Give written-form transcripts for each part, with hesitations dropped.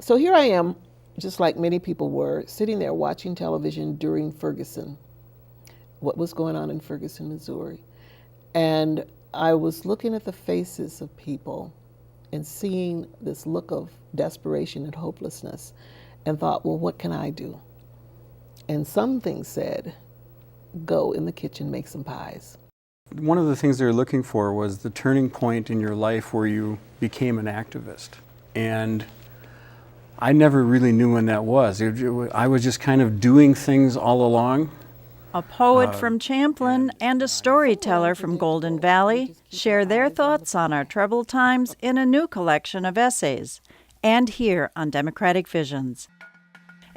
So here I am, just like many people were, sitting there watching television during Ferguson, what was going on in Ferguson, Missouri. And I was looking at the faces of people and seeing this look of desperation and hopelessness and thought, well, what can I do? And something said, go in the kitchen, make some pies. One of the things they were looking for was the turning point in your life where you became an activist. And I never really knew when that was. I was just kind of doing things all along. A poet from Champlin and a storyteller from Golden Valley share their thoughts on our troubled times in a new collection of essays, and here on Democratic Visions.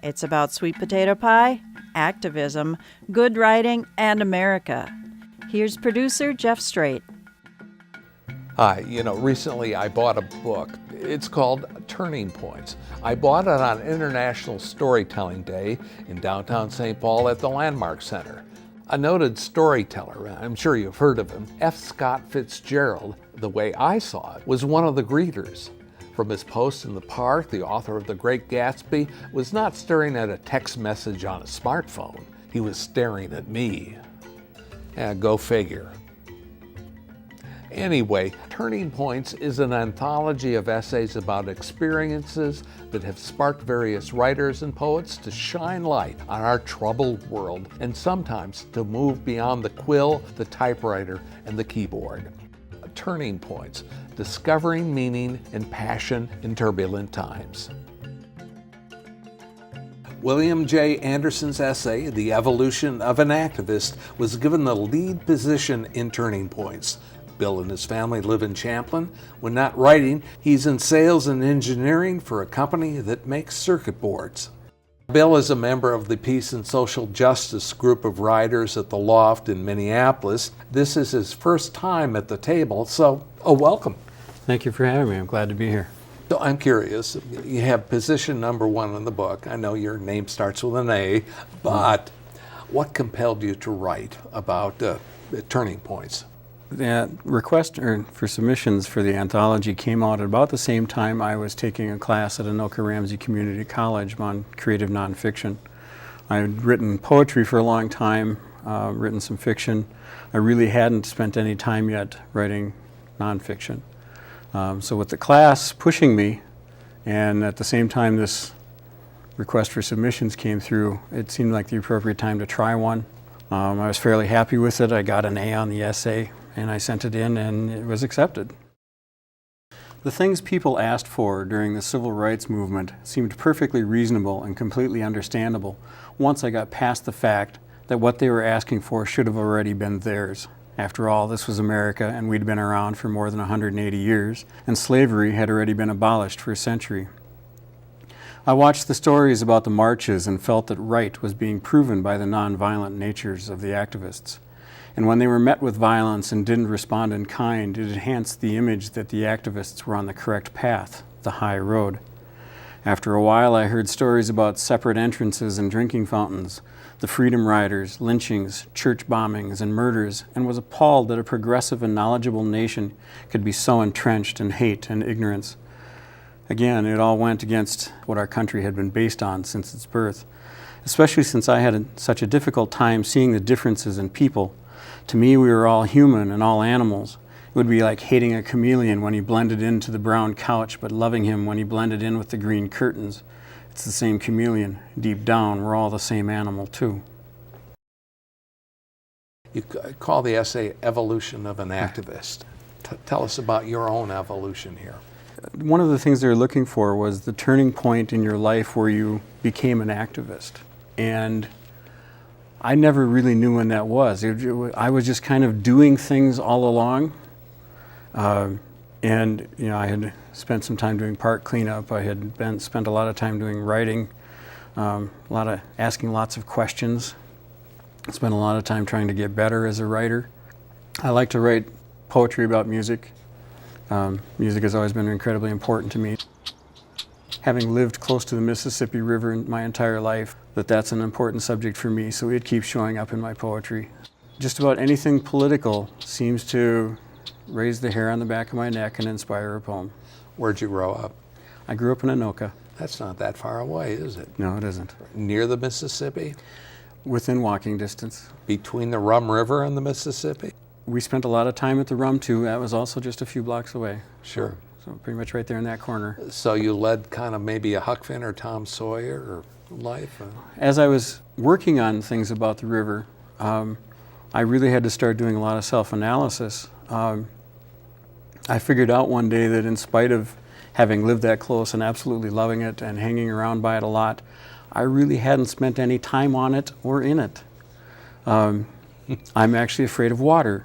It's about sweet potato pie, activism, good writing, and America. Here's producer Jeff Strate. Hi, recently I bought a book. It's called Turning Points. I bought it on International Storytelling Day in downtown St. Paul at the Landmark Center. A noted storyteller, I'm sure you've heard of him, F. Scott Fitzgerald, the way I saw it, was one of the greeters. From his post in the park, the author of The Great Gatsby was not staring at a text message on a smartphone. He was staring at me. Go figure. Anyway, Turning Points is an anthology of essays about experiences that have sparked various writers and poets to shine light on our troubled world and sometimes to move beyond the quill, the typewriter, and the keyboard. Turning Points, discovering meaning and passion in turbulent times. William J. Anderson's essay, The Evolution of an Activist, was given the lead position in Turning Points. Bill and his family live in Champlin. When not writing, he's in sales and engineering for a company that makes circuit boards. Bill is a member of the Peace and Social Justice group of writers at the Loft in Minneapolis. This is his first time at the table, so welcome. Thank you for having me. I'm glad to be here. So I'm curious, you have position number 1 in the book. I know your name starts with an A, but what compelled you to write about Turning Points? The request for submissions for the anthology came out at about the same time I was taking a class at Anoka Ramsey Community College on creative nonfiction. I had written poetry for a long time, written some fiction. I really hadn't spent any time yet writing nonfiction. So with the class pushing me, and at the same time this request for submissions came through, it seemed like the appropriate time to try one. I was fairly happy with it. I got an A on the essay, and I sent it in, and it was accepted. The things people asked for during the civil rights movement seemed perfectly reasonable and completely understandable once I got past the fact that what they were asking for should have already been theirs. After all, this was America, and we'd been around for more than 180 years, and slavery had already been abolished for a century. I watched the stories about the marches and felt that right was being proven by the nonviolent natures of the activists. And when they were met with violence and didn't respond in kind, it enhanced the image that the activists were on the correct path, the high road. After a while, I heard stories about separate entrances and drinking fountains, the Freedom Riders, lynchings, church bombings, and murders, and was appalled that a progressive and knowledgeable nation could be so entrenched in hate and ignorance. Again, it all went against what our country had been based on since its birth, especially since I had such a difficult time seeing the differences in people. To me, we were all human and all animals. It would be like hating a chameleon when he blended into the brown couch, but loving him when he blended in with the green curtains. It's the same chameleon. Deep down, we're all the same animal, too. You call the essay Evolution of an Activist. Tell us about your own evolution here. One of the things they were looking for was the turning point in your life where you became an activist. And I never really knew when that was. I was just kind of doing things all along. And I had spent some time doing park cleanup. I had spent a lot of time doing writing, asking lots of questions. Spent a lot of time trying to get better as a writer. I like to write poetry about music. Music has always been incredibly important to me. Having lived close to the Mississippi River my entire life, that's an important subject for me, so it keeps showing up in my poetry. Just about anything political seems to raise the hair on the back of my neck and inspire a poem. Where'd you grow up? I grew up in Anoka. That's not that far away, is it? No, it isn't. Near the Mississippi? Within walking distance. Between the Rum River and the Mississippi? We spent a lot of time at the Rum, too. That was also just a few blocks away. Sure. So pretty much right there in that corner. So you led kind of maybe a Huck Finn or Tom Sawyer or life? As I was working on things about the river, I really had to start doing a lot of self-analysis. I figured out one day that in spite of having lived that close and absolutely loving it and hanging around by it a lot, I really hadn't spent any time on it or in it. I'm actually afraid of water.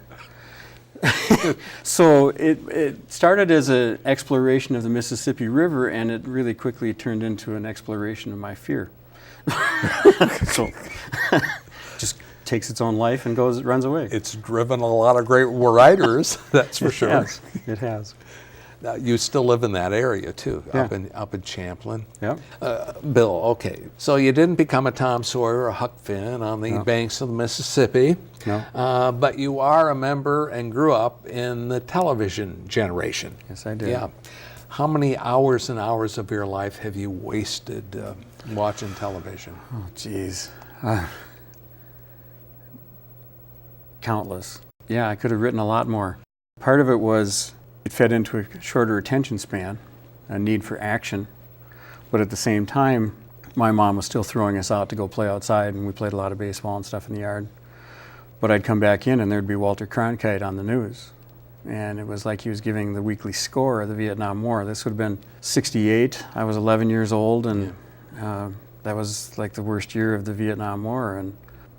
So it started as an exploration of the Mississippi River, and it really quickly turned into an exploration of my fear. So just takes its own life and runs away. It's driven a lot of great writers, that's for sure. It has. Now, you still live in that area too, Yeah. up in Champlin. Yeah. Bill, okay, so you didn't become a Tom Sawyer or a Huck Finn on the banks of the Mississippi. No. But you are a member and grew up in the television generation. Yes, I did. Yeah. How many hours and hours of your life have you wasted watching television? Oh, geez. Countless. Yeah, I could have written a lot more. Part of it was it fed into a shorter attention span, a need for action. But at the same time, my mom was still throwing us out to go play outside, and we played a lot of baseball and stuff in the yard. But I'd come back in and there'd be Walter Cronkite on the news. And it was like he was giving the weekly score of the Vietnam War. This would have been 68. I was 11 years old, and that was like the worst year of the Vietnam War. And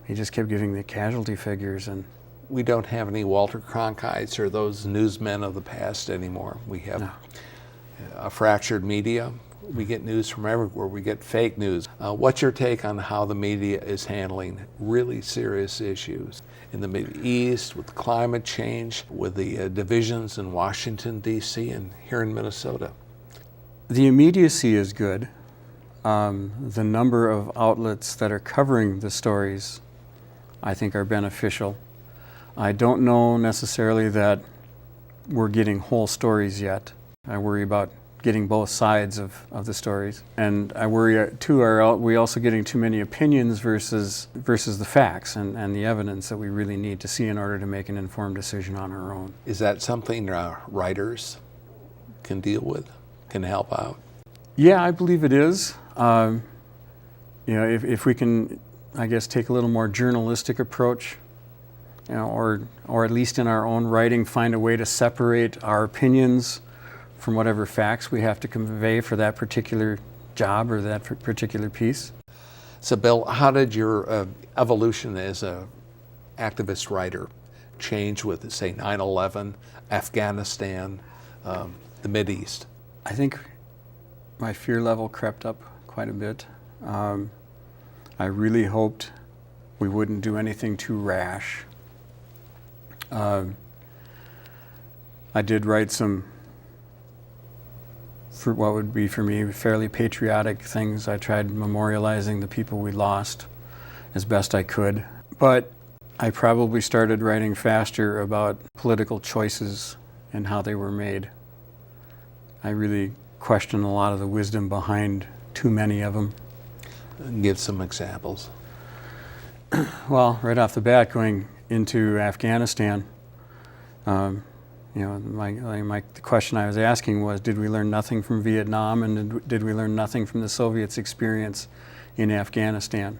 he just kept giving the casualty figures. And we don't have any Walter Cronkites or those newsmen of the past anymore. We have a fractured media. We get news from everywhere. We get fake news. What's your take on how the media is handling really serious issues in the Mideast, with climate change, with the divisions in Washington, D.C., and here in Minnesota? The immediacy is good. The number of outlets that are covering the stories, I think, are beneficial. I don't know necessarily that we're getting whole stories yet. I worry about getting both sides of the stories. And I worry too, are we also getting too many opinions versus the facts and the evidence that we really need to see in order to make an informed decision on our own. Is that something writers can deal with, can help out? Yeah, I believe it is. If we can, I guess, take a little more journalistic approach, or at least in our own writing, find a way to separate our opinions from whatever facts we have to convey for that particular job or that particular piece. So, Bill, how did your evolution as an activist writer change with, say, 9/11, Afghanistan, the Mideast? I think my fear level crept up quite a bit. I really hoped we wouldn't do anything too rash. I did write some, for what would be for me fairly patriotic things. I tried memorializing the people we lost as best I could. But I probably started writing faster about political choices and how they were made. I really question a lot of the wisdom behind too many of them. Give some examples. Well, right off the bat, going into Afghanistan, the question I was asking was, did we learn nothing from Vietnam, and did we learn nothing from the Soviets' experience in Afghanistan?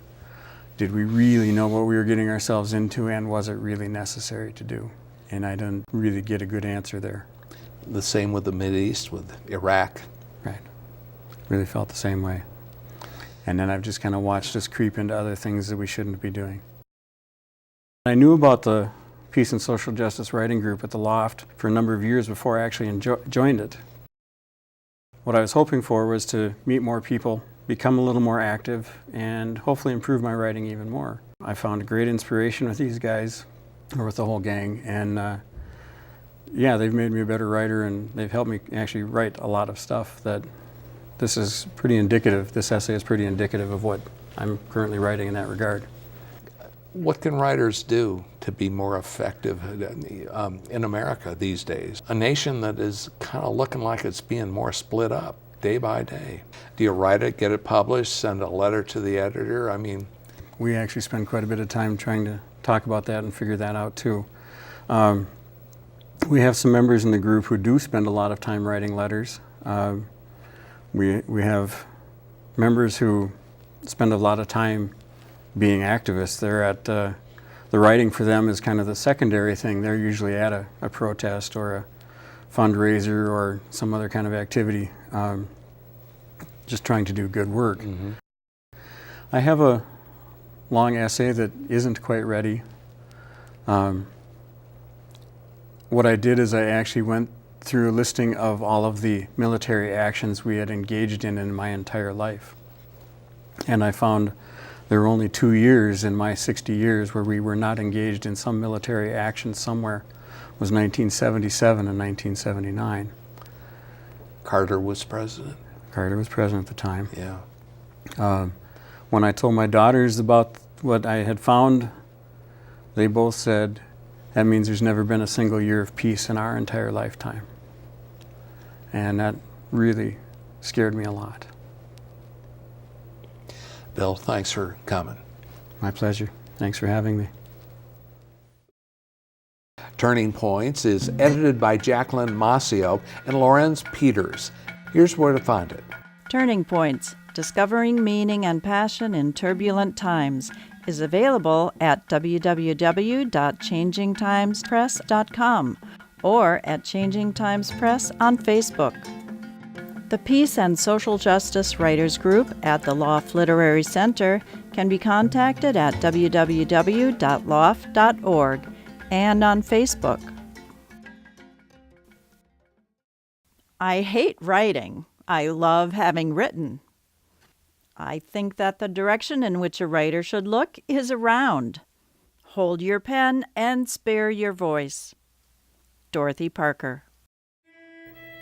Did we really know what we were getting ourselves into, and was it really necessary to do? And I didn't really get a good answer there. The same with the Mideast, with Iraq. Right. Really felt the same way. And then I've just kind of watched us creep into other things that we shouldn't be doing. I knew about the Peace and Social Justice Writing Group at the Loft for a number of years before I actually joined it. What I was hoping for was to meet more people, become a little more active, and hopefully improve my writing even more. I found great inspiration with these guys, or with the whole gang, and they've made me a better writer, and they've helped me actually write a lot of stuff that this is pretty indicative. This essay is pretty indicative of what I'm currently writing in that regard. What can writers do to be more effective in America these days? A nation that is kind of looking like it's being more split up day by day. Do you write it, get it published, send a letter to the editor? I mean, we actually spend quite a bit of time trying to talk about that and figure that out too. We have some members in the group who do spend a lot of time writing letters. We have members who spend a lot of time being activists. They're at the writing for them is kind of the secondary thing. They're usually at a protest or a fundraiser or some other kind of activity, just trying to do good work. mm-hmm. I have a long essay that isn't quite ready. What I did is I actually went through a listing of all of the military actions we had engaged in my entire life. And I found there were only 2 years in my 60 years where we were not engaged in some military action somewhere. It was 1977 and 1979. Carter was president. Carter was president at the time. Yeah. When I told my daughters about what I had found, they both said, that means there's never been a single year of peace in our entire lifetime. And that really scared me a lot. Bill, thanks for coming. My pleasure. Thanks for having me. Turning Points is edited by Jacqueline Masio and Lorenz Peters. Here's where to find it. Turning Points, Discovering Meaning and Passion in Turbulent Times, is available at www.changingtimespress.com or at Changing Times Press on Facebook. The Peace and Social Justice Writers Group at the Loft Literary Center can be contacted at www.loft.org and on Facebook. I hate writing. I love having written. I think that the direction in which a writer should look is around. Hold your pen and spare your voice. Dorothy Parker.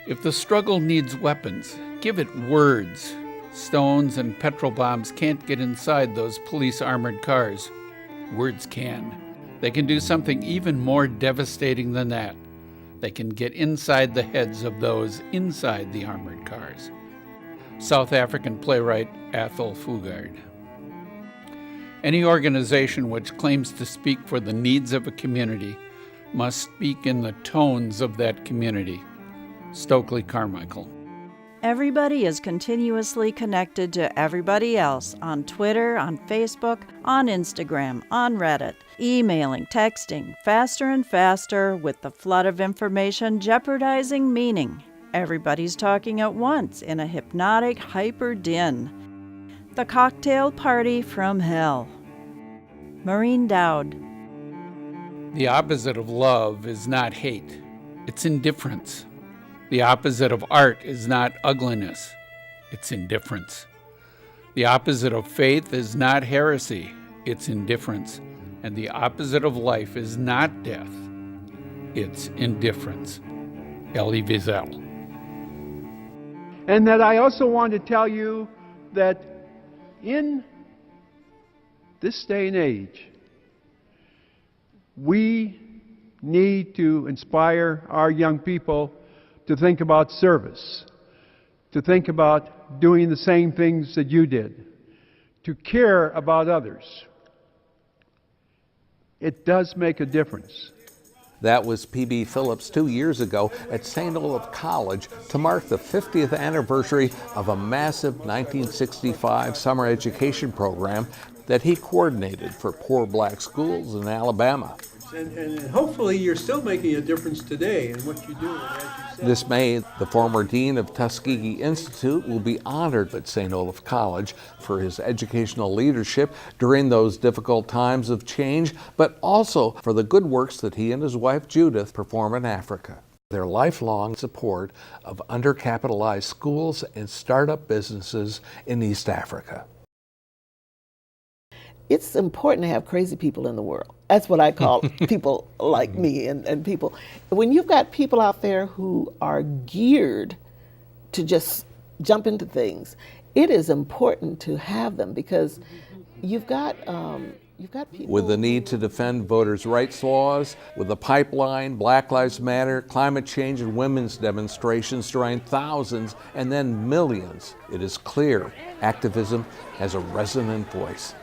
If the struggle needs weapons, give it words. Stones and petrol bombs can't get inside those police armored cars. Words can. They can do something even more devastating than that. They can get inside the heads of those inside the armored cars. South African playwright Athol Fugard. Any organization which claims to speak for the needs of a community must speak in the tones of that community. Stokely Carmichael. Everybody is continuously connected to everybody else on Twitter, on Facebook, on Instagram, on Reddit, emailing, texting, faster and faster with the flood of information jeopardizing meaning. Everybody's talking at once in a hypnotic hyper din. The cocktail party from hell. Maureen Dowd. The opposite of love is not hate. It's indifference. The opposite of art is not ugliness. It's indifference. The opposite of faith is not heresy. It's indifference. And the opposite of life is not death. It's indifference. Elie Wiesel. And that I also want to tell you that in this day and age, we need to inspire our young people to think about service, to think about doing the same things that you did, to care about others. It does make a difference. That was P.B. Phillips 2 years ago at St. Olaf College to mark the 50th anniversary of a massive 1965 summer education program that he coordinated for poor black schools in Alabama. And hopefully you're still making a difference today in what you do. As you said. This May, the former dean of Tuskegee Institute will be honored at St. Olaf College for his educational leadership during those difficult times of change, but also for the good works that he and his wife Judith perform in Africa. Their lifelong support of undercapitalized schools and startup businesses in East Africa. It's important to have crazy people in the world. That's what I call people like me and people. When you've got people out there who are geared to just jump into things, it is important to have them because you've got you've got people with the need to defend voters' rights laws, with the pipeline, Black Lives Matter, climate change, and women's demonstrations drawing thousands and then millions. It is clear activism has a resonant voice.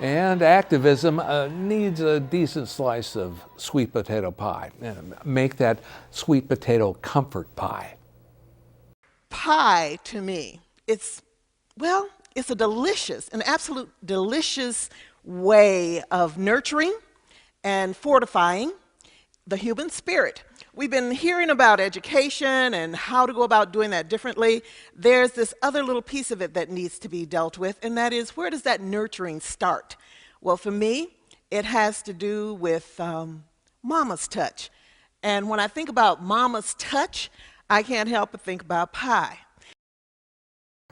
And activism needs a decent slice of sweet potato pie. Make that sweet potato comfort pie. Pie, to me, it's a delicious, an absolute delicious way of nurturing and fortifying the human spirit. We've been hearing about education and how to go about doing that differently. There's this other little piece of it that needs to be dealt with, and that is, where does that nurturing start? Well, for me, it has to do with mama's touch. And when I think about mama's touch, I can't help but think about pie.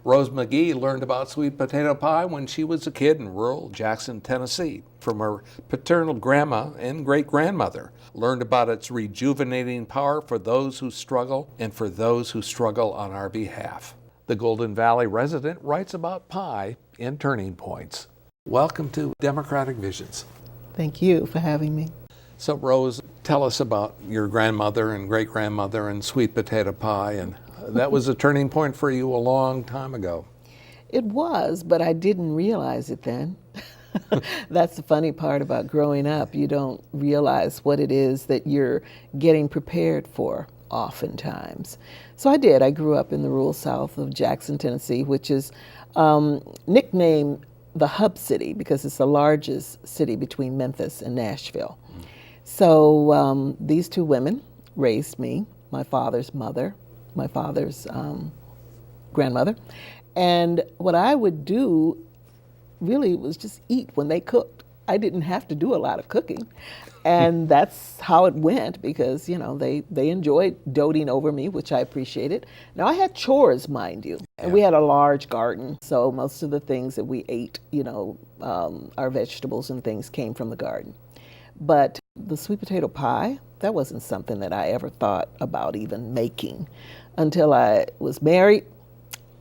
Rose McGee learned about sweet potato pie when she was a kid in rural Jackson, Tennessee, from her paternal grandma and great-grandmother. Learned about its rejuvenating power for those who struggle and for those who struggle on our behalf. The Golden Valley resident writes about pie in Turning Points. Welcome to Democratic Visions. Thank you for having me. So, Rose, tell us about your grandmother and great-grandmother and sweet potato pie, and that was a turning point for you a long time ago. It was, but I didn't realize it then. That's the funny part about growing up. You don't realize what it is that you're getting prepared for oftentimes. So I did. I grew up in the rural south of Jackson, Tennessee, which is nicknamed the hub city because it's the largest city between Memphis and Nashville. So these two women raised me, my father's mother, my father's grandmother. And what I would do really was just eat when they cooked. I didn't have to do a lot of cooking. And that's how it went because, you know, they enjoyed doting over me, which I appreciated. Now, I had chores, mind you. And we had a large garden. So most of the things that we ate, you know, our vegetables and things came from the garden. But the sweet potato pie, that wasn't something that I ever thought about even making until I was married,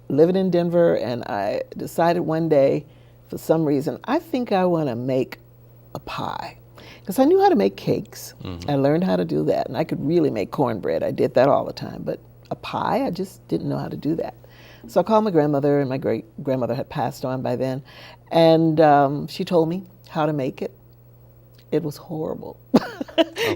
living in Denver, and I decided one day, for some reason, I think I want to make a pie. Because I knew how to make cakes. I learned how to do that, and I could really make cornbread. I did that all the time, but a pie, I just didn't know how to do that. So I called my grandmother, and my great-grandmother had passed on by then, and she told me how to make it. It was horrible.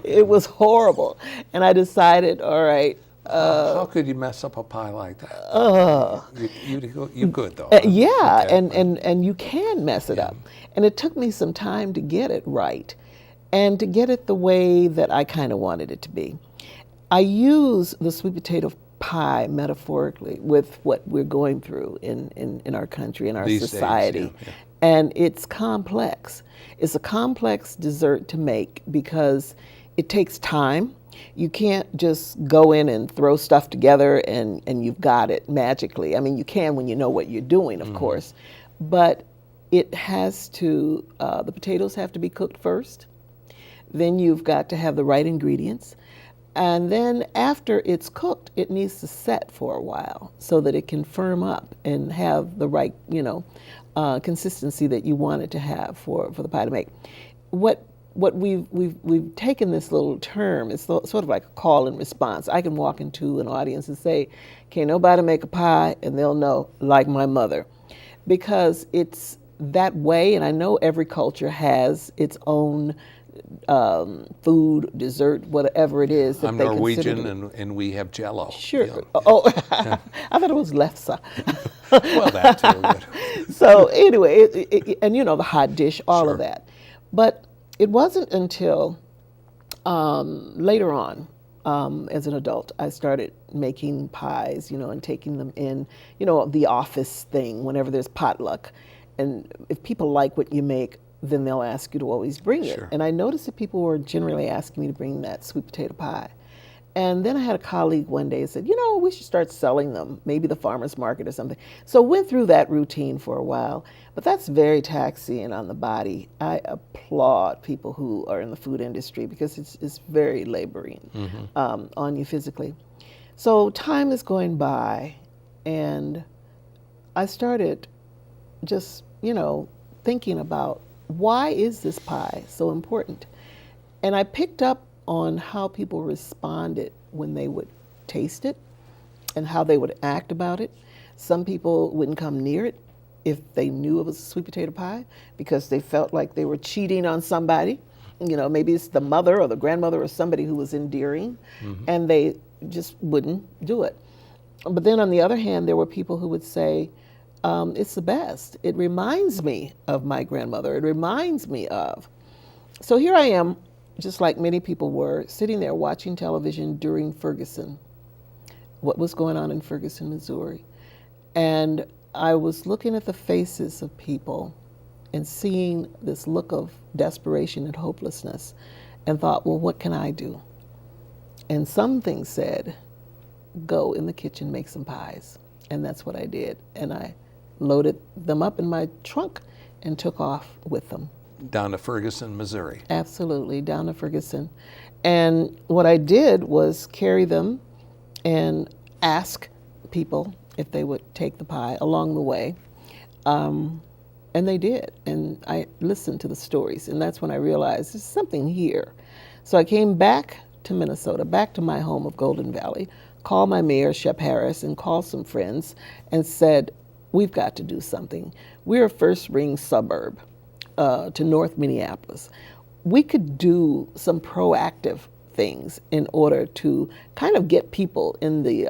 It was horrible. And I decided, all right. How could you mess up a pie like that? You could, though. Yeah, okay. and you can mess it up. And it took me some time to get it right and to get it the way that I kind of wanted it to be. I use the sweet potato pie metaphorically with what we're going through in our country, in our These society. days, yeah. And it's complex. It's a complex dessert to make because it takes time. You can't just go in and throw stuff together and you've got it magically. I mean, you can when you know what you're doing, of course. But it has to, the potatoes have to be cooked first. Then you've got to have the right ingredients. And then after it's cooked, it needs to set for a while so that it can firm up and have the right, you know, consistency that you want it to have for the pie to make. What we've taken this little term, it's sort of like a call and response. I can walk into an audience and say, "Can nobody make a pie?" And they'll know, like my mother, because it's that way. And I know every culture has its own food, dessert, whatever it is that I'm they Norwegian, consider. and we have Jell-O. Sure. Yeah. Oh, I thought it was lefse. Well, that too. But So anyway, and you know, the hot dish, all of Sure. that. But it wasn't until later on, as an adult, I started making pies, you know, and taking them in, you know, the office thing whenever there's potluck. And if people like what you make, then they'll ask you to always bring it. Sure. And I noticed that people were generally asking me to bring that sweet potato pie. And then I had a colleague one day said, you know, we should start selling them, maybe the farmer's market or something. So went through that routine for a while, but that's very taxing on the body. I applaud people who are in the food industry because it's very laboring on you physically. So time is going by, and I started just, you know, thinking about why is this pie so important? And I picked up on how people responded when they would taste it and how they would act about it. Some people wouldn't come near it if they knew it was a sweet potato pie because they felt like they were cheating on somebody. You know, maybe it's the mother or the grandmother or somebody who was endearing, and they just wouldn't do it. But then on the other hand, there were people who would say, it's the best. It reminds me of my grandmother. It reminds me of. So here I am, just like many people were, sitting there watching television during Ferguson, what was going on in Ferguson, Missouri. And I was looking at the faces of people and seeing this look of desperation and hopelessness and thought, well, what can I do? And something said, go in the kitchen, make some pies. And that's what I did. And I loaded them up in my trunk and took off with them. Down to Ferguson, Missouri. Absolutely, down to Ferguson. And what I did was carry them and ask people if they would take the pie along the way. And they did. And I listened to the stories. And that's when I realized there's something here. So I came back to Minnesota, back to my home of Golden Valley, called my mayor, Shep Harris, and called some friends and said, we've got to do something. We're a first ring suburb to North Minneapolis. We could do some proactive things in order to kind of get people in the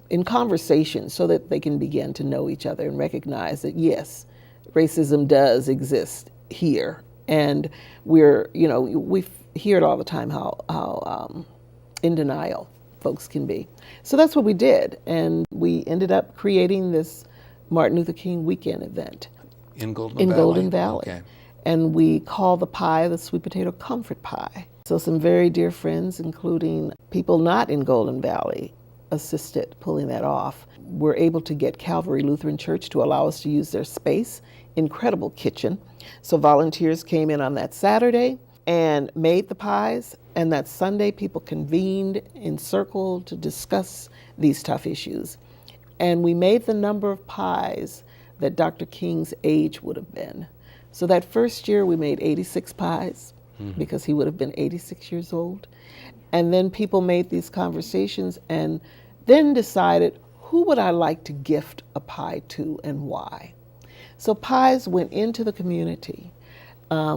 in conversation so that they can begin to know each other and recognize that yes, racism does exist here, and we're, you know, we hear it all the time how in denial folks can be. So that's what we did, and we ended up creating this Martin Luther King weekend event in Golden in Valley? Golden Valley. Okay. And we call the pie the sweet potato comfort pie. So some very dear friends, including people not in Golden Valley, assisted pulling that off. We're able to get Calvary Lutheran Church to allow us to use their space, incredible kitchen. So volunteers came in on that Saturday and made the pies, and that Sunday people convened in circle to discuss these tough issues. And we made the number of pies that Dr. King's age would have been. So that first year we made 86 pies because he would have been 86 years old. And then people made these conversations and then decided, who would I like to gift a pie to and why? So pies went into the community. I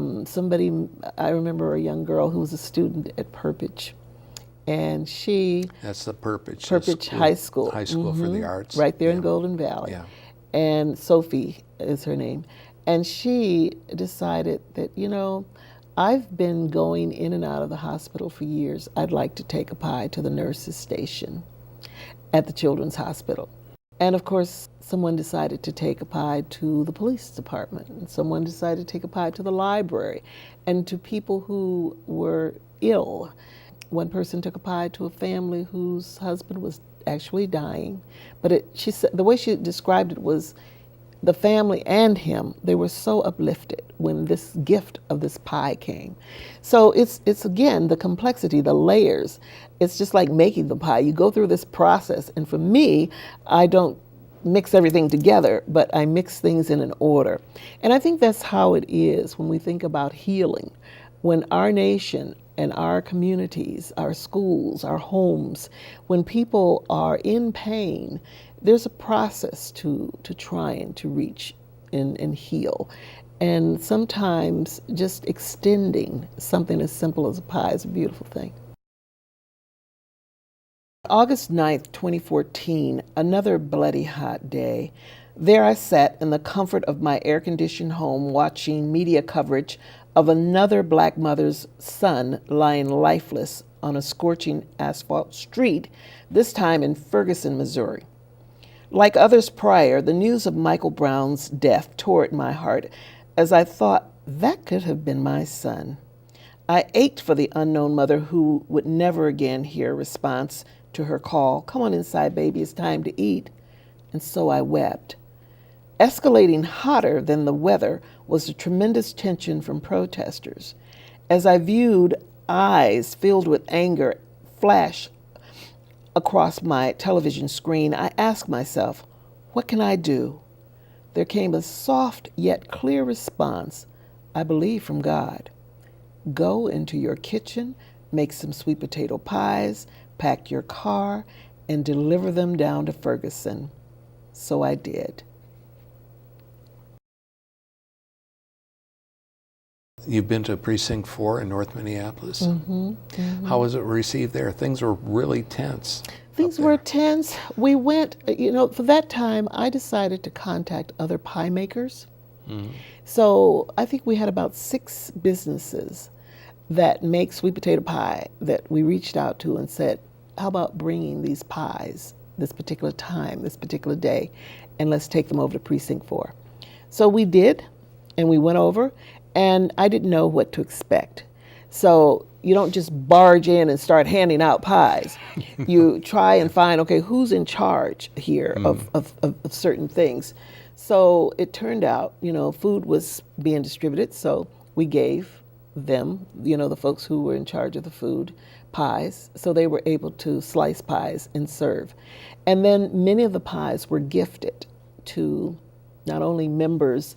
remember a young girl who was a student at Perpich, and she... That's the Perpich High School. High School for the Arts. Right there in Golden Valley. Yeah. And Sophie is her name. And she decided that, you know, I've been going in and out of the hospital for years. I'd like to take a pie to the nurses' station at the Children's Hospital. And of course, someone decided to take a pie to the police department, and someone decided to take a pie to the library, and to people who were ill. One person took a pie to a family whose husband was actually dying, but she said the way she described it was the family and him, they were so uplifted when this gift of this pie came. So it's again the complexity, the layers. It's just like making the pie. You go through this process, and for me, I don't mix everything together, but I mix things in an order. And I think that's how it is when we think about healing. When our nation and our communities, our schools, our homes, when people are in pain, there's a process to try and to reach and heal. And sometimes just extending something as simple as a pie is a beautiful thing. August 9th, 2014, another bloody hot day. There I sat in the comfort of my air-conditioned home watching media coverage of another black mother's son lying lifeless on a scorching asphalt street, this time in Ferguson, Missouri. Like others prior, the news of Michael Brown's death tore at my heart as I thought that could have been my son. I ached for the unknown mother who would never again hear a response to her call, "Come on inside, baby, it's time to eat." And so I wept. Escalating hotter than the weather was the tremendous tension from protesters. As I viewed eyes filled with anger flash across my television screen, I asked myself, what can I do? there came a soft yet clear response, I believe from God. Go into your kitchen, make some sweet potato pies, pack your car, and deliver them down to Ferguson. So I did. You've been to Precinct 4 in North Minneapolis. How was it received there? Things were really tense. Things were tense. We went, for that time, I decided to contact other pie makers. So I think we had about 6 businesses that make sweet potato pie that we reached out to and said, how about bringing these pies this particular time, this particular day, and let's take them over to Precinct 4. So we did, and we went over, and I didn't know what to expect. So you don't just barge in and start handing out pies. You try and find, okay, who's in charge here of certain things. So it turned out, food was being distributed, so we gave them, the folks who were in charge of the food, pies, so they were able to slice pies and serve. And then many of the pies were gifted to not only members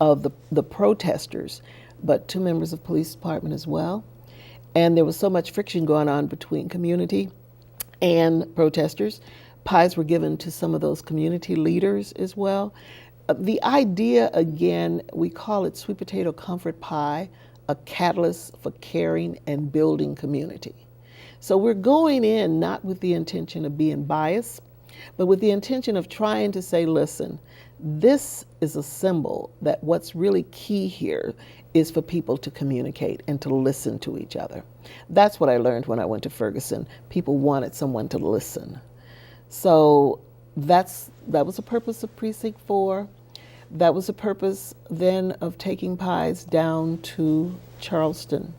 of the protesters, but to members of the police department as well. And there was so much friction going on between community and protesters. Pies were given to some of those community leaders as well. The idea, again, we call it sweet potato comfort pie, a catalyst for caring and building community. So we're going in not with the intention of being biased, but with the intention of trying to say, listen, this is a symbol that what's really key here is for people to communicate and to listen to each other. That's what I learned when I went to Ferguson. People wanted someone to listen. So that was the purpose of Precinct 4. That was the purpose then of taking pies down to Charleston.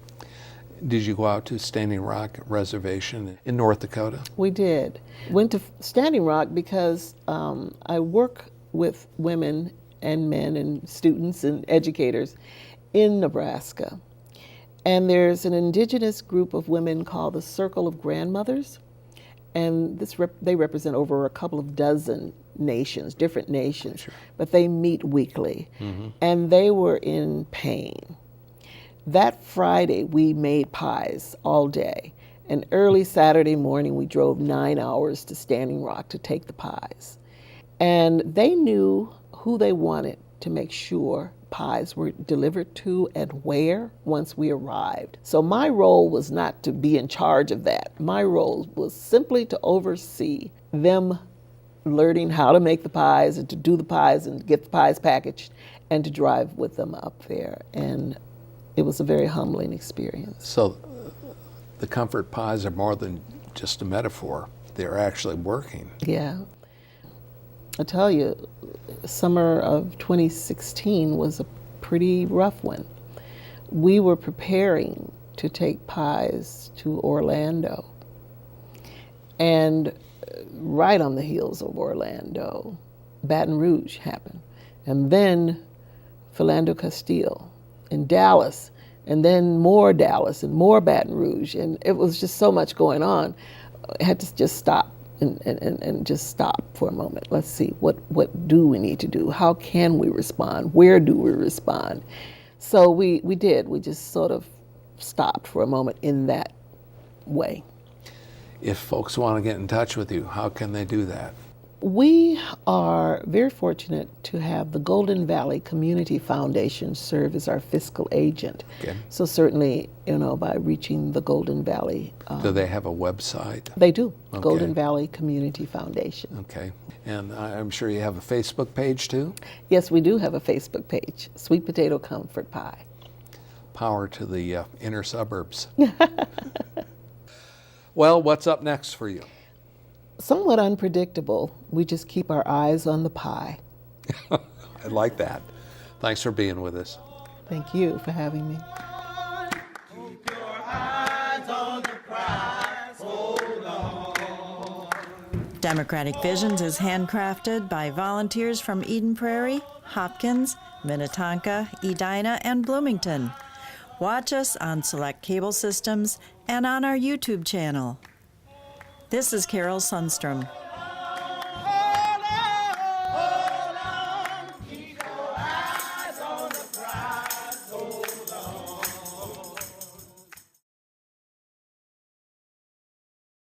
Did you go out to Standing Rock Reservation in North Dakota? We did. Went to Standing Rock because I work with women and men and students and educators in Nebraska. And there's an indigenous group of women called the Circle of Grandmothers. And they represent over a couple of dozen nations, different nations, sure. But they meet weekly. And they were in pain. That Friday, we made pies all day. And early Saturday morning, we drove 9 hours to Standing Rock to take the pies. And they knew who they wanted to make sure pies were delivered to and where once we arrived. So my role was not to be in charge of that. My role was simply to oversee them learning how to make the pies and to do the pies and get the pies packaged and to drive with them up there. And it was a very humbling experience. So the comfort pies are more than just a metaphor. They're actually working. Yeah. I tell you, summer of 2016 was a pretty rough one. We were preparing to take pies to Orlando. And right on the heels of Orlando, Baton Rouge happened. And then Philando Castile in Dallas, and then more Dallas and more Baton Rouge. And it was just so much going on. I had to just stop. And just stop for a moment. Let's see, what do we need to do? How can we respond? Where do we respond? So we did. We just sort of stopped for a moment in that way. If folks want to get in touch with you, how can they do that? We are very fortunate to have the Golden Valley Community Foundation serve as our fiscal agent. Okay. So certainly, by reaching the Golden Valley. Do they have a website? They do. Okay. Golden Valley Community Foundation. Okay. And I'm sure you have a Facebook page too? Yes, we do have a Facebook page, Sweet Potato Comfort Pie. Power to the inner suburbs. Well, what's up next for you? Somewhat unpredictable. We just keep our eyes on the pie. I like that. Thanks for being with us. Thank you for having me. Keep your eyes on the prize. Hold on. Democratic Visions is handcrafted by volunteers from Eden Prairie, Hopkins, Minnetonka, Edina, and Bloomington. Watch us on select cable systems and on our YouTube channel. This is Carol Sundstrom.